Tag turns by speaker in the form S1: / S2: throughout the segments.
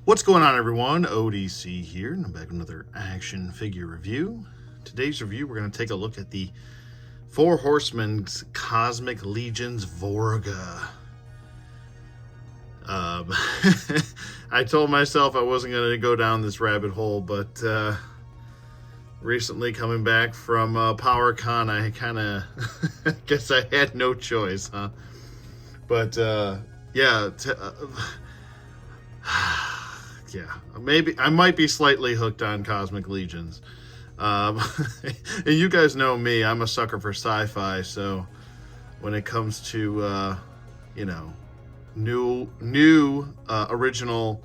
S1: What's going on, everyone? ODC here, and I'm back with another action figure review. Today's review, we're going to take a look at the Four Horsemen's Cosmic Legion's Vorgga. I told myself I wasn't going to go down this rabbit hole, but recently coming back from PowerCon, I kind of guess I had no choice, huh? But yeah. Yeah, maybe I might be slightly hooked on Cosmic Legions. And you guys know me, I'm a sucker for sci-fi, so when it comes to, new original,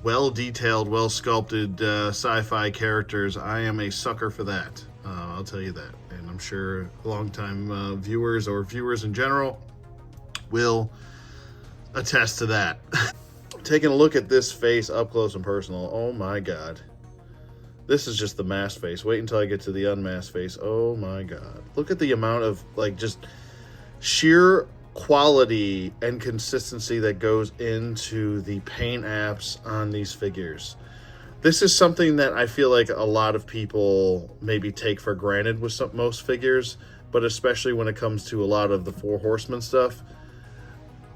S1: well-detailed, well-sculpted sci-fi characters, I am a sucker for that. I'll tell you that. And I'm sure longtime viewers or viewers in general will attest to that. Taking a look at this face up close and personal, oh my god. This is just the masked face. Wait until I get to the unmasked face. Oh my god. Look at the amount of, just sheer quality and consistency that goes into the paint apps on these figures. This is something that I feel like a lot of people maybe take for granted with most figures, but especially when it comes to a lot of the Four Horsemen stuff.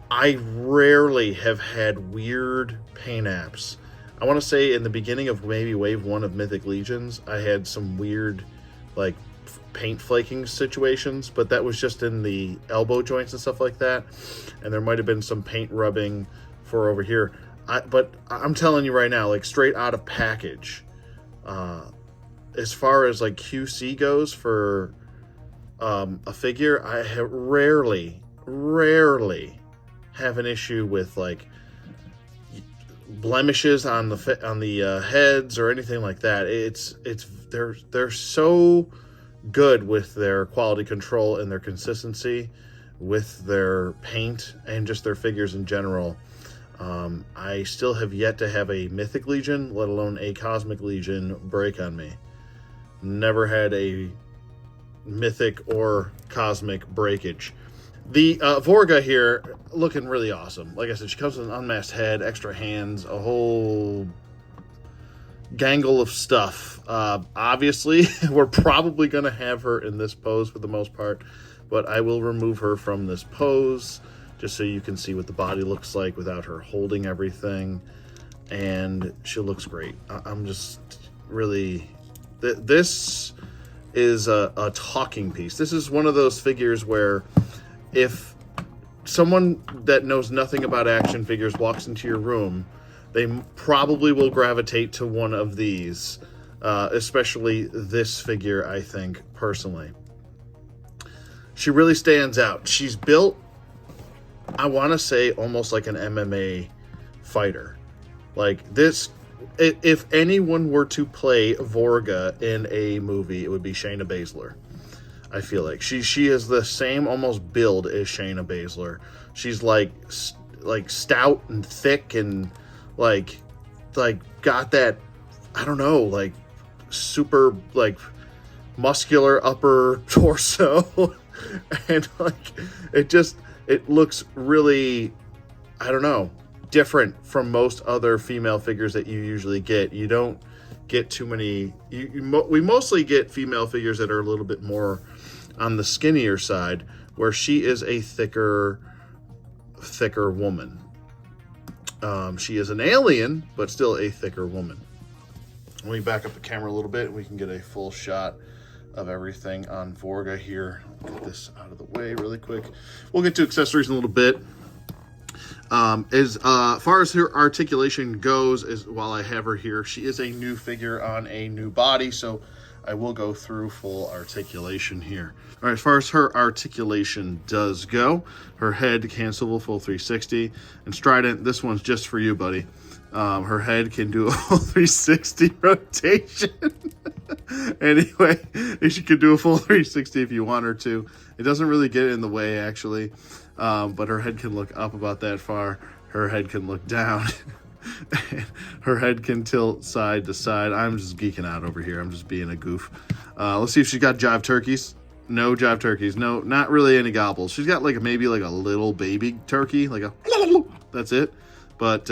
S1: I rarely have had weird paint apps. I want to say in the beginning of maybe Wave 1 of Mythic Legions, I had some weird, paint flaking situations, but that was just in the elbow joints and stuff like that. And there might have been some paint rubbing for over here. But I'm telling you right now, straight out of package, as far as QC goes for a figure, I have rarely have an issue with blemishes on the heads or anything like that. They're so good with their quality control and their consistency with their paint and just their figures in general. I still have yet to have a Mythic Legion, let alone a Cosmic Legion, break on me. Never had a Mythic or Cosmic breakage. The Vorgga here, looking really awesome. Like I said, she comes with an unmasked head, extra hands, a whole gangle of stuff. Obviously, we're probably going to have her in this pose for the most part, but I will remove her from this pose just so you can see what the body looks like without her holding everything. And she looks great. I'm just really... This is a talking piece. This is one of those figures where if someone that knows nothing about action figures walks into your room, they probably will gravitate to one of these, especially this figure, I think, personally. She really stands out. She's built, I want to say, almost like an MMA fighter. This, if anyone were to play Vorgga in a movie, it would be Shayna Baszler. I feel like she is the same almost build as Shayna Baszler. She's like stout and thick and got that, I don't know, super muscular upper torso. And it looks really, I don't know, different from most other female figures that you usually get. You don't get too many. We mostly get female figures that are a little bit more on the skinnier side, where she is a thicker woman. She is an alien, but still a thicker woman. Let me back up the camera a little bit and we can get a full shot of everything on Vorgga here. Get this out of the way really quick. We'll get to accessories in a little bit. As far as her articulation goes, while I have her here, she is a new figure on a new body, so I will go through full articulation here. All right, as far as her articulation does go, her head can swivel full 360, and Strident, this one's just for you, buddy. Her head can do a full 360 rotation. Anyway, she could do a full 360 if you want her to. It doesn't really get in the way, actually. But her head can look up about that far. Her head can look down. Her head can tilt side to side. I'm just geeking out over here. I'm just being a goof. Let's see if she's got jive turkeys. No jive turkeys. No, not really any gobbles. She's got maybe a little baby turkey. That's it. But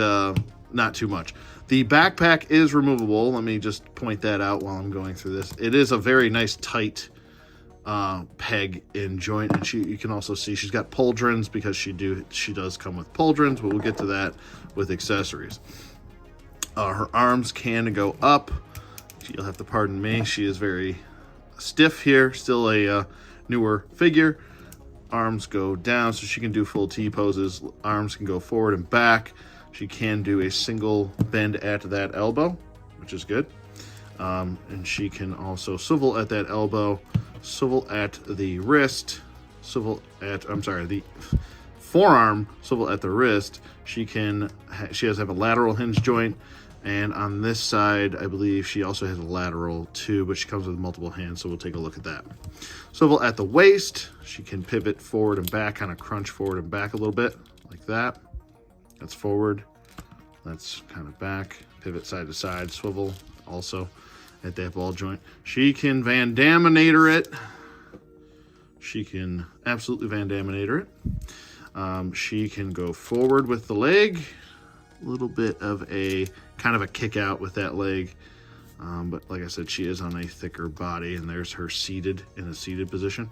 S1: not too much. The backpack is removable. Let me just point that out while I'm going through this. It is a very nice tight peg in joint, and you can also see she's got pauldrons because she does come with pauldrons, but we'll get to that with accessories. Her arms can go up. You'll have to pardon me. She is very stiff here, still a newer figure. Arms go down so she can do full T poses. Arms can go forward and back. She can do a single bend at that elbow, which is good. And she can also swivel at that elbow, swivel at the wrist, the forearm, swivel at the wrist. She has a lateral hinge joint, and on this side, I believe she also has a lateral too, but she comes with multiple hands, so we'll take a look at that. Swivel at the waist. She can pivot forward and back, kind of crunch forward and back a little bit, like that. That's forward. That's kind of back. Pivot side to side, swivel also at that ball joint. She can Van Daminator it. She can absolutely Van Daminator it. She can go forward with the leg. A little bit of a kind of a kick out with that leg. But like I said, she is on a thicker body, and there's her seated in a seated position.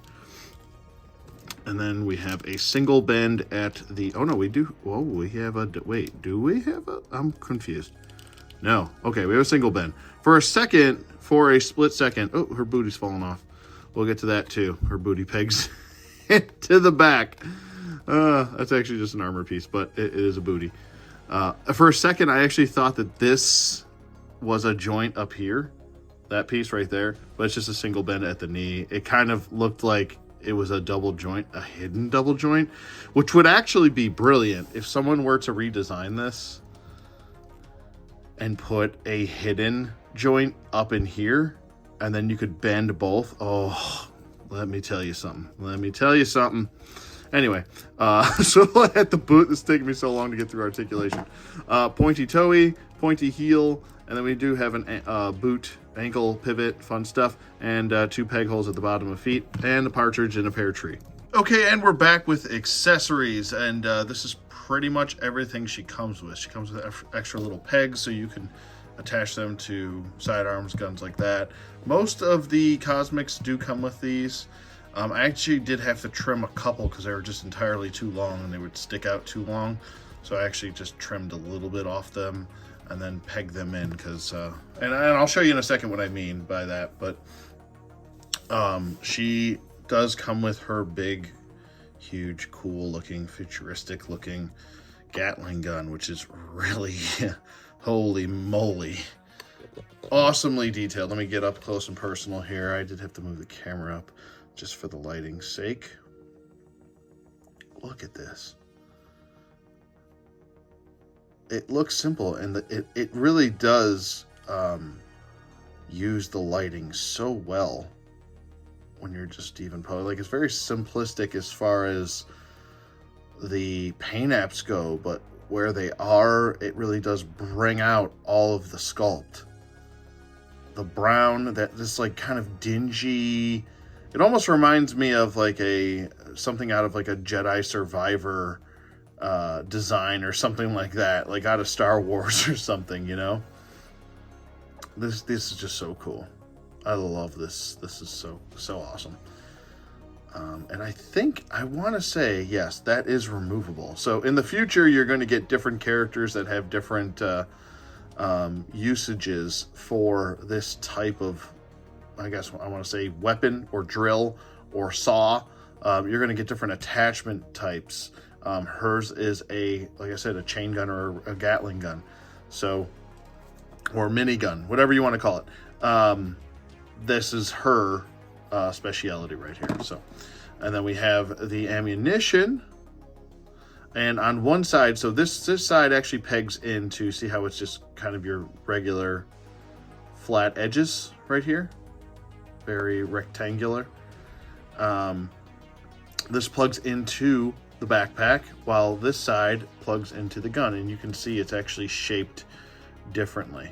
S1: And then we have a single bend at the, oh no, we do, oh, we have a, wait, do we have a, I'm confused. No, okay, we have a single bend. For a split second, oh, her booty's falling off. We'll get to that too. Her booty pegs to the back. That's actually just an armor piece, but it is a booty. For a second, I actually thought that this was a joint up here, that piece right there, but it's just a single bend at the knee. It kind of looked like it was a double joint, a hidden double joint, which would actually be brilliant if someone were to redesign this and put a hidden joint up in here, and then you could bend both. Oh, let me tell you something. Anyway, so at the boot, this is taking me so long to get through articulation. Pointy toey, pointy heel, and then we do have an boot, ankle pivot, fun stuff, and 2 peg holes at the bottom of feet, and a partridge in a pear tree. Okay, and we're back with accessories, and this is pretty much everything she comes with. She comes with extra little pegs, so you can attach them to sidearms, guns like that. Most of the Cosmics do come with these. I actually did have to trim a couple because they were just entirely too long and they would stick out too long. So I actually just trimmed a little bit off them and then pegged them in because, and I'll show you in a second what I mean by that. But she does come with her big, huge, cool looking, futuristic looking Gatling gun, which is really, holy moly, awesomely detailed. Let me get up close and personal here. I did have to move the camera up just for the lighting's sake. Look at this. It looks simple, and it really does use the lighting so well when you're just even posing. Like, it's very simplistic as far as the paint apps go, but where they are, it really does bring out all of the sculpt. The brown, that this like kind of dingy, it almost reminds me of like something out of like a Jedi Survivor design or something like that, like out of Star Wars or something, you know? This is just so cool. I love this. This is so awesome. And I want to say, yes, that is removable. So in the future, you're going to get different characters that have different usages for this type of, I guess I want to say, weapon or drill or saw. You're going to get different attachment types. Hers is like I said, a chain gun or a Gatling gun. So, or mini gun, whatever you want to call it. This is her speciality right here. So, and then we have the ammunition, and on one side, so this side actually pegs into, see how it's just kind of your regular flat edges right here, very rectangular. This plugs into the backpack, while this side plugs into the gun, and you can see it's actually shaped differently.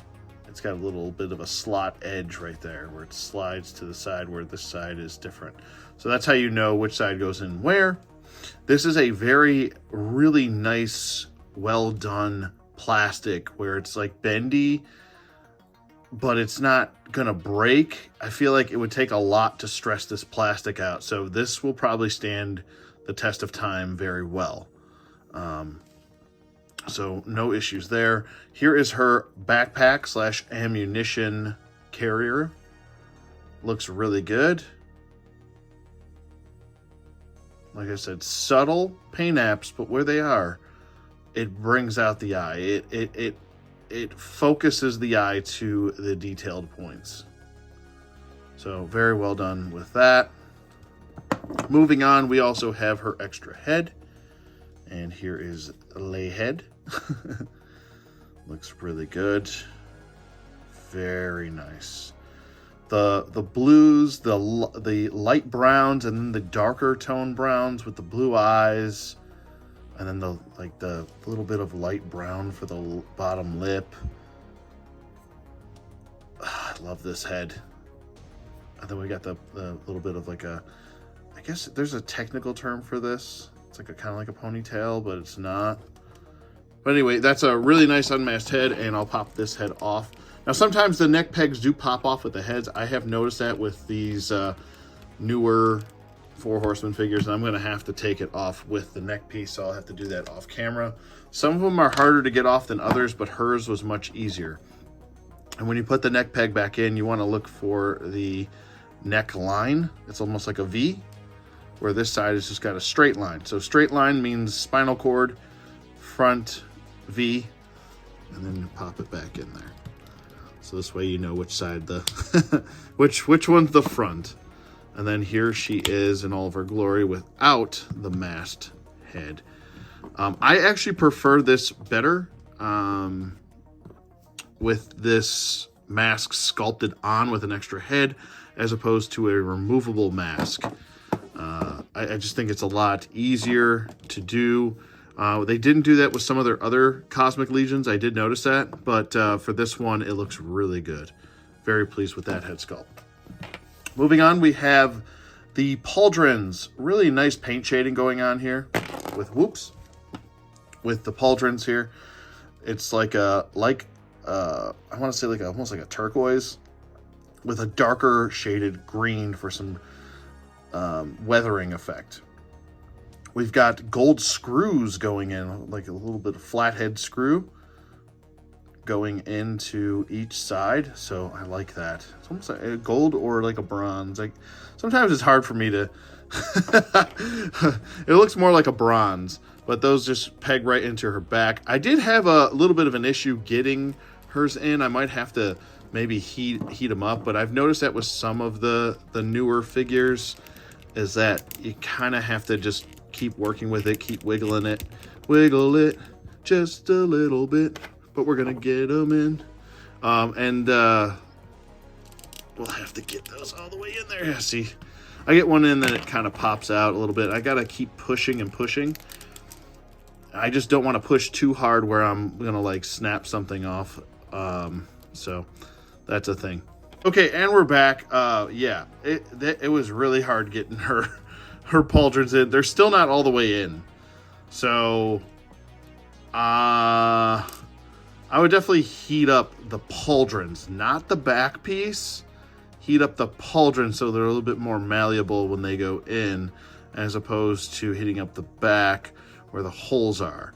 S1: It's got a little bit of a slot edge right there where it slides to the side, where this side is different. So that's how you know which side goes in where. This is a really nice, well done plastic where it's like bendy, but it's not gonna break. I feel like it would take a lot to stress this plastic out. So this will probably stand the test of time very well. So no issues there. Here is her backpack / ammunition carrier. Looks really good. Like I said, subtle paint apps, but where they are, it brings out the eye. It focuses the eye to the detailed points. So very well done with that. Moving on, we also have her extra head. And here is lay head. Looks really good. Very nice. The blues, the light browns, and then the darker tone browns with the blue eyes, and then the little bit of light brown for the bottom lip. I love this head. And then we got the little bit of like a, I guess there's a technical term for this. It's like kind of like a ponytail, but it's not. But anyway, that's a really nice unmasked head, and I'll pop this head off. Now, sometimes the neck pegs do pop off with the heads. I have noticed that with these newer Four Horsemen figures, and I'm going to have to take it off with the neck piece, so I'll have to do that off camera. Some of them are harder to get off than others, but hers was much easier. And when you put the neck peg back in, you want to look for the neck line. It's almost like a V, where this side has just got a straight line. So straight line means spinal cord, front V, and then you pop it back in there. So this way you know which side the which one's the front. And then here she is in all of her glory without the masked head. I actually prefer this better with this mask sculpted on with an extra head as opposed to a removable mask. I just think it's a lot easier to do. They didn't do that with some of their other Cosmic Legions. I did notice that, but for this one, it looks really good. Very pleased with that head sculpt. Moving on, we have the Pauldrons. Really nice paint shading going on here with with the Pauldrons here. It's like I want to say like almost like a turquoise with a darker shaded green for some weathering effect. We've got gold screws going in, like a little bit of flathead screw going into each side. So I like that. It's almost like a gold or like a bronze. Like sometimes it's hard for me to, it looks more like a bronze, but those just peg right into her back. I did have a little bit of an issue getting hers in. I might have to maybe heat them up, but I've noticed that with some of the newer figures is that you kind of have to just keep working with it, keep wiggling it. Wiggle it just a little bit, but we're going to get them in. We'll have to get those all the way in there. Yeah, see, I get one in, then it kind of pops out a little bit. I got to keep pushing and pushing. I just don't want to push too hard where I'm going to like snap something off. So that's a thing. Okay, and we're back. Yeah, it was really hard getting her pauldrons in. They're still not all the way in. So I would definitely heat up the pauldrons, not the back piece. Heat up the pauldrons so they're a little bit more malleable when they go in, as opposed to heating up the back where the holes are.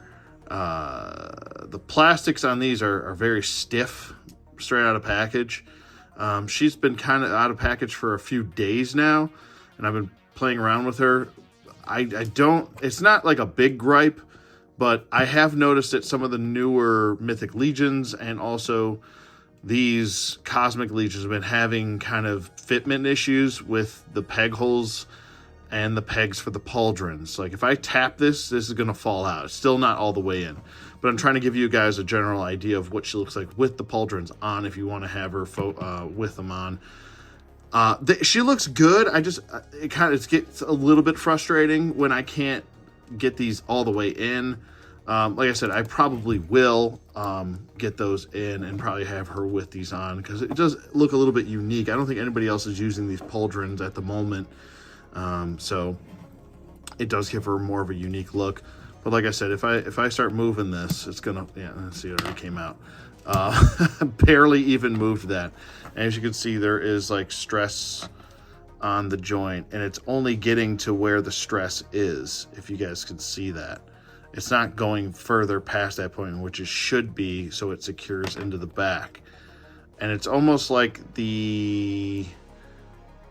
S1: The plastics on these are very stiff, straight out of package. She's been kind of out of package for a few days now, and I've been playing around with her. It's not like a big gripe, but I have noticed that some of the newer Mythic Legions and also these Cosmic Legions have been having kind of fitment issues with the peg holes and the pegs for the pauldrons. Like if I tap this is going to fall out. It's still not all the way in, but I'm trying to give you guys a general idea of what she looks like with the pauldrons on if you want to have her with them on. She looks good. It gets a little bit frustrating when I can't get these all the way in. Like I said, I probably will get those in and probably have her with these on because it does look a little bit unique. I don't think anybody else is using these pauldrons at the moment. So it does give her more of a unique look. But like I said, if I start moving this, it's gonna, yeah, let's see, it already came out. Barely even moved that. And as you can see, there is like stress on the joint, and it's only getting to where the stress is, if you guys can see that. It's not going further past that point, which it should be, so it secures into the back. And it's almost like the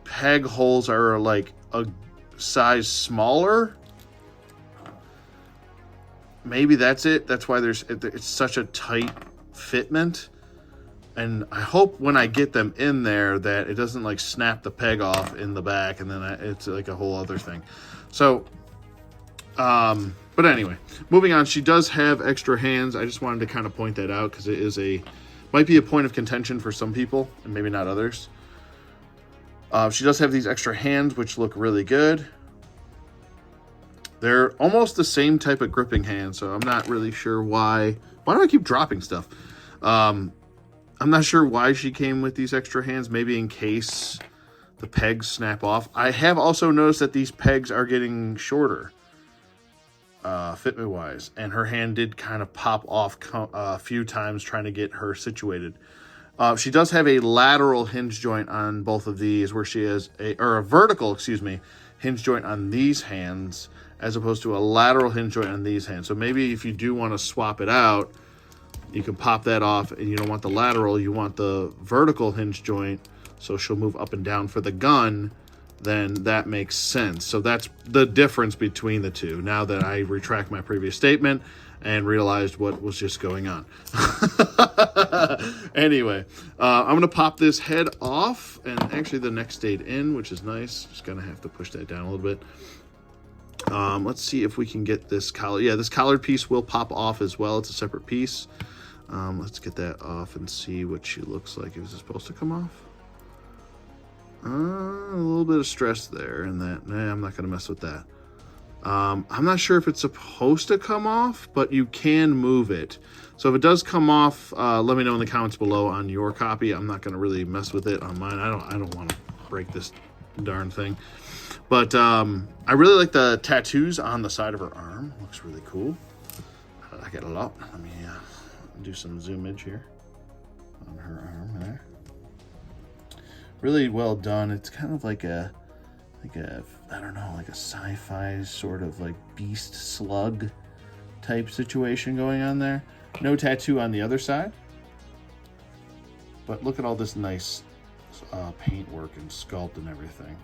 S1: peg holes are like a size smaller. Maybe that's it. That's why it's such a tight fitment. And I hope when I get them in there that it doesn't like snap the peg off in the back, and then it's like a whole other thing. So, but anyway, moving on. She does have extra hands. I just wanted to kind of point that out because it is might be a point of contention for some people and maybe not others. She does have these extra hands, which look really good. They're almost the same type of gripping hand, so I'm not really sure why. Why do I keep dropping stuff? I'm not sure why she came with these extra hands, maybe in case the pegs snap off. I have also noticed that these pegs are getting shorter, fitment-wise, and her hand did kind of pop off a few times trying to get her situated. She does have a lateral hinge joint on both of these, where she has a vertical, hinge joint on these hands, as opposed to a lateral hinge joint on these hands. So maybe if you do want to swap it out, you can pop that off, and you don't want the lateral, you want the vertical hinge joint, so she'll move up and down for the gun, then that makes sense. So that's the difference between the two, now that I retract my previous statement and realized what was just going on. Anyway, I'm going to pop this head off, and actually the neck stayed in, which is nice. Just going to have to push that down a little bit. Let's see if we can get this collar. Yeah, this collared piece will pop off as well. It's a separate piece. Let's get that off and see what she looks like. Is it supposed to come off? A little bit of stress there, and that. Nah, I'm not going to mess with that. I'm not sure if it's supposed to come off, but you can move it. So if it does come off, let me know in the comments below on your copy. I'm not going to really mess with it on mine. I don't want to break this darn thing. But I really like the tattoos on the side of her arm. Looks really cool. I like it a lot. Let me do some zoomage here on her arm there. Really well done. It's kind of like a I don't know, like a sci-fi sort of like beast slug type situation going on there. No tattoo on the other side. But look at all this nice paint work and sculpt and everything.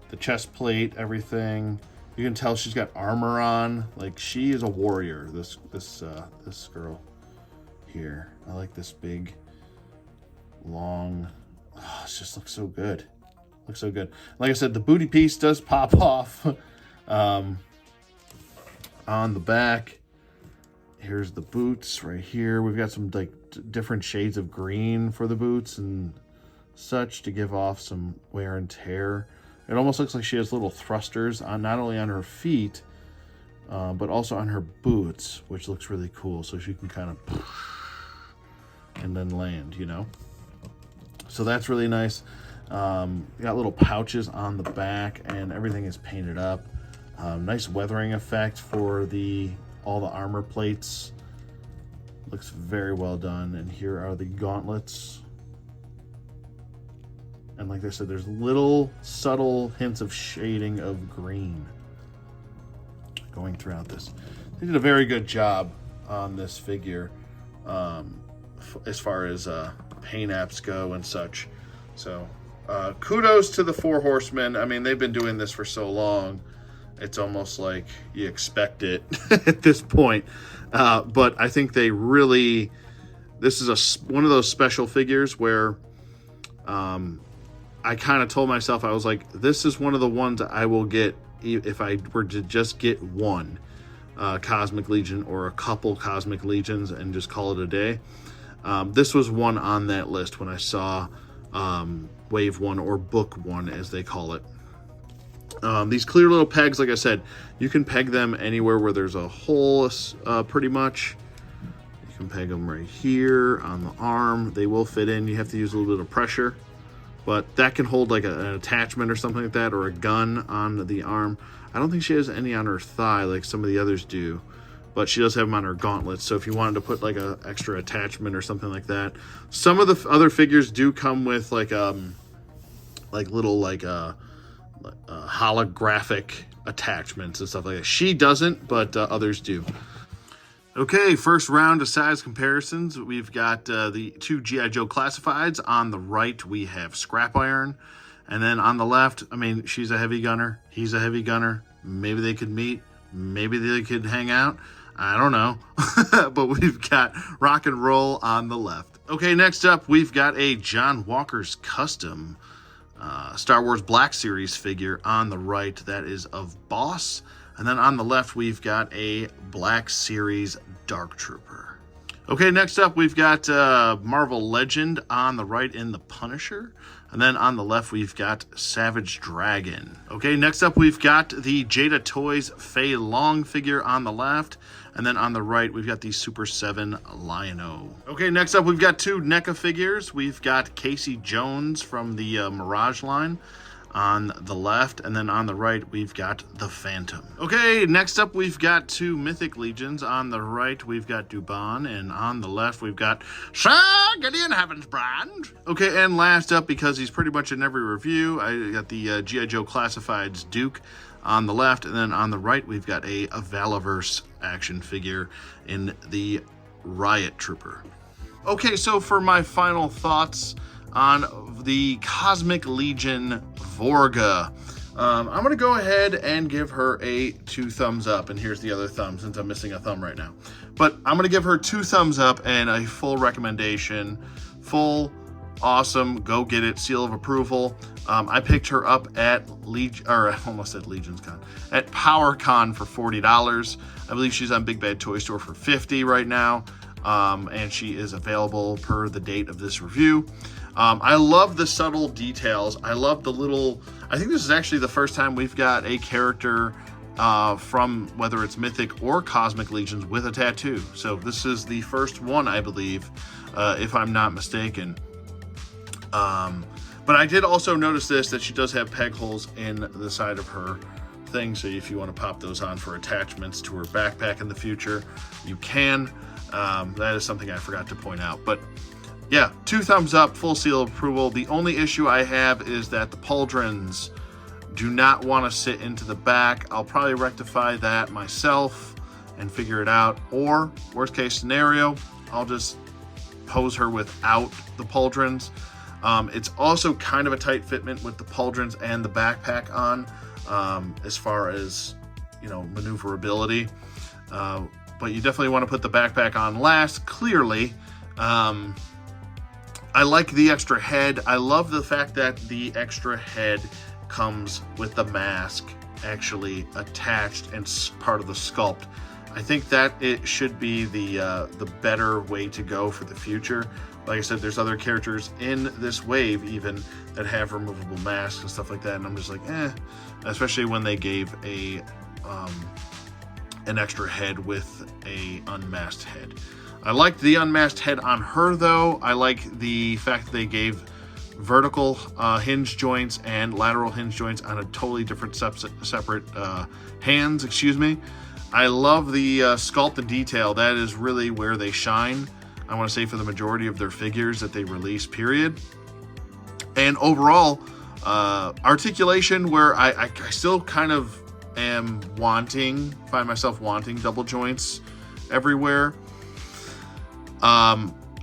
S1: The chest plate, everything. You can tell she's got armor on. Like, she is a warrior, this girl here. I like this big, long, it just looks so good. Looks so good. Like I said, the booty piece does pop off on the back. Here's the boots right here. We've got some like different shades of green for the boots and such to give off some wear and tear. It almost looks like she has little thrusters on, not only on her feet, but also on her boots, which looks really cool. So she can kind of and then land, you know. So that's really nice. Got little pouches on the back, and everything is painted up. Nice weathering effect for all the armor plates. Looks very well done. And here are the gauntlets. And like I said, there's little subtle hints of shading of green going throughout this. They did a very good job on this figure as far as paint apps go and such. So kudos to the Four Horsemen. I mean, they've been doing this for so long. It's almost like you expect it at this point. But I think they really, this is one of those special figures where I kind of told myself, I was like, this is one of the ones I will get if I were to just get one Cosmic Legion or a couple Cosmic Legions and just call it a day. This was one on that list when I saw Wave 1 or Book 1, as they call it. These clear little pegs, like I said, you can peg them anywhere where there's a hole, pretty much. You can peg them right here on the arm. They will fit in. You have to use a little bit of pressure, but that can hold like an attachment or something like that, or a gun on the arm. I don't think she has any on her thigh like some of the others do, but she does have them on her gauntlets. So if you wanted to put like a extra attachment or something like that. Some of the other figures do come with like little holographic attachments and stuff like that. She doesn't, but others do. Okay, first round of size comparisons. We've got the 2 G.I. Joe classifieds. On the right, we have Scrap Iron. And then on the left, I mean, she's a heavy gunner. He's a heavy gunner. Maybe they could meet. Maybe they could hang out. I don't know. But we've got Rock and Roll on the left. Okay, next up, we've got a John Walker's Custom Star Wars Black Series figure on the right. That is of Boss. And then on the left, we've got a Black Series Dark Trooper. Okay, next up, we've got Marvel Legend on the right in the Punisher. And then on the left, we've got Savage Dragon. Okay, next up, we've got the Jada Toys Fei Long figure on the left. And then on the right, we've got the Super 7 Lion-O. Okay, next up, we've got 2 NECA figures. We've got Casey Jones from the Mirage line on the left, and then on the right we've got the Phantom. Okay, next up we've got 2 Mythic Legions. On the right we've got Dubon, and on the left we've got Sir Gideon Heavensbrand. Okay, and last up, because he's pretty much in every review, I got the G.I. Joe Classifieds Duke on the left, and then on the right we've got a Valaverse action figure in the Riot Trooper. Okay, so for my final thoughts on the Cosmic Legion Vorgga, I'm going to go ahead and give her a 2 thumbs up. And here's the other thumb, since I'm missing a thumb right now. But I'm going to give her 2 thumbs up and a full recommendation. Full, awesome, go get it, seal of approval. I picked her up at I almost said Legion's Con, at PowerCon for $40. I believe she's on Big Bad Toy Store for $50 right now. And she is available per the date of this review. I love the subtle details. I love the little, I think this is actually the first time we've got a character from whether it's Mythic or Cosmic Legions with a tattoo. So this is the first one, I believe, if I'm not mistaken. But I did also notice that she does have peg holes in the side of her thing. So if you want to pop those on for attachments to her backpack in the future, you can. That is something I forgot to point out. But yeah, 2 thumbs up, full seal of approval. The only issue I have is that the pauldrons do not want to sit into the back. I'll probably rectify that myself and figure it out. Or, worst case scenario, I'll just pose her without the pauldrons. It's also kind of a tight fitment with the pauldrons and the backpack on, as far as, you know, maneuverability. But you definitely want to put the backpack on last, clearly. I like the extra head. I love the fact that the extra head comes with the mask actually attached and part of the sculpt. I think that it should be the better way to go for the future. Like I said, there's other characters in this wave even that have removable masks and stuff like that, and I'm just like, especially when they gave an extra head with a unmasked head. I like the unmasked head on her, though. I like the fact that they gave vertical hinge joints and lateral hinge joints on a totally different separate hands, I love the sculpt and detail. That is really where they shine, I want to say, for the majority of their figures that they release, period. And overall, articulation, where I still kind of find myself wanting double joints everywhere.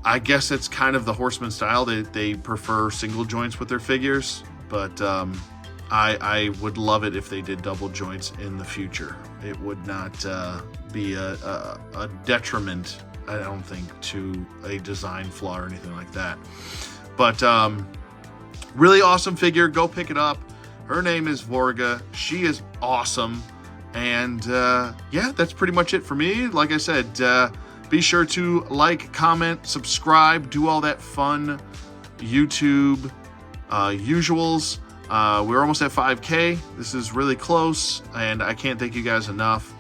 S1: I guess it's kind of the Horseman style. They prefer single joints with their figures, but I would love it if they did double joints in the future. It would not be a detriment, I don't think, to a design flaw or anything like that. But really awesome figure. Go pick it up. Her name is Vorgga. She is awesome. And yeah, that's pretty much it for me. Like I said, be sure to like, comment, subscribe, do all that fun YouTube usuals. We're almost at 5K. This is really close, and I can't thank you guys enough.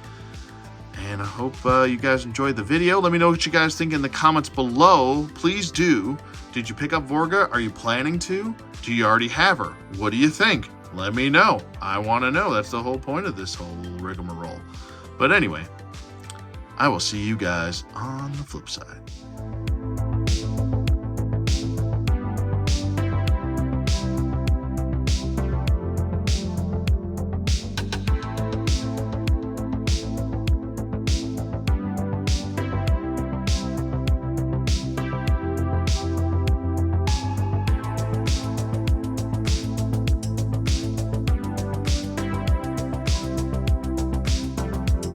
S1: and I hope you guys enjoyed the video. Let me know what you guys think in the comments below. Please do. Did you pick up Vorgga? Are you planning to? Do you already have her? What do you think? Let me know. I want to know. That's the whole point of this whole rigmarole. But anyway, I will see you guys on the flip side.